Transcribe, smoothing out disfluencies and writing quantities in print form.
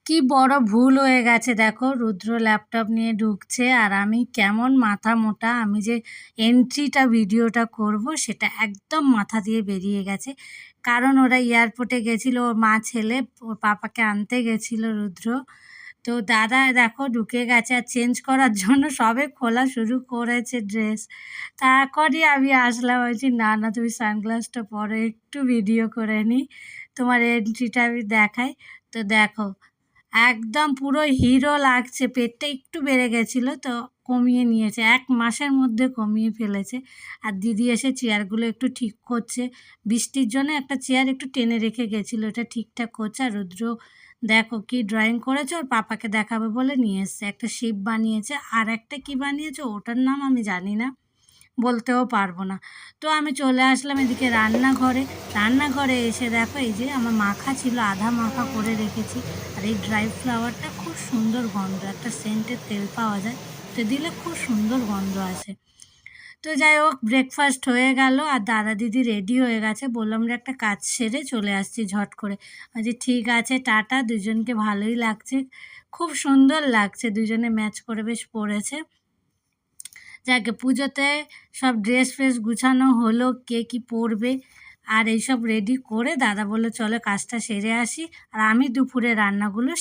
কি বড় ভুল হয়ে গেছে দেখো, রুদ্র ল্যাপটপ নিয়ে ঢুকছে আর আমি কেমন মাথা মোটা, আমি যে এন্ট্রিটা ভিডিওটা করব সেটা একদম মাথা দিয়ে বেরিয়ে গেছে। কারণ ওরা এয়ারপোর্টে গেছিলো, ওর মা ছেলে ওর পাপাকে আনতে গেছিলো রুদ্র। তো দাদা দেখো ঢুকে গেছে আর চেঞ্জ করার জন্য সবে খোলা শুরু করেছে ড্রেস। তারপরই আমি আসলাম, বলছি না না তুমি সানগ্লাসটা পরো, একটু ভিডিও করে নিই, তোমার এন্ট্রিটা আমি দেখাই। তো দেখো একদম পুরো হিরো লাগছে, পেটটা একটু বেড়ে গেছিলো তো কমিয়ে নিয়েছে, 1 মাসের মধ্যে কমিয়ে ফেলেছে। আর দিদি এসে চেয়ারগুলো একটু ঠিক করছে, বৃষ্টির জন্য একটা চেয়ার একটু টেনে রেখে গেছিলো, এটা ঠিকঠাক করছে। আর রুদ্র দেখো কি ড্রয়িং করেছে, ওর পাপাকে দেখাবে বলে নিয়ে এসছে, একটা শিপ বানিয়েছে আর একটা কি বানিয়েছে ওটার নাম আমি জানি না, বলতেও পারবো না। তো আমি চলে আসলাম এদিকে রান্নাঘরে। রান্নাঘরে এসে দেখো এই যে আমার মাখা ছিল, আধা মাখা করে রেখেছি। আর এই ড্রাই ফ্লাওয়ারটা খুব সুন্দর গন্ধ, একটা সেন্টের তেল পাওয়া যায়, তো দিলে খুব সুন্দর গন্ধ আসে। তো যাই হোক ব্রেকফাস্ট হয়ে গেল আর দাদা দিদি রেডি হয়ে গেছে, বললাম রে একটা কাজ সেরে চলে আসছি ঝট করে। বলছি ঠিক আছে টাটা, দুজনকে ভালোই লাগছে, খুব সুন্দর লাগছে, দুজনে ম্যাচ করে বেশ পড়েছে। যাকে পুজোতে সব ড্রেস ফ্রেস গুছানো হলো, কে কী পরবে আর এইসব রেডি করে দাদা বললো চলো কাজটা সেরে আসি, আর আমি দুপুরে রান্নাগুলো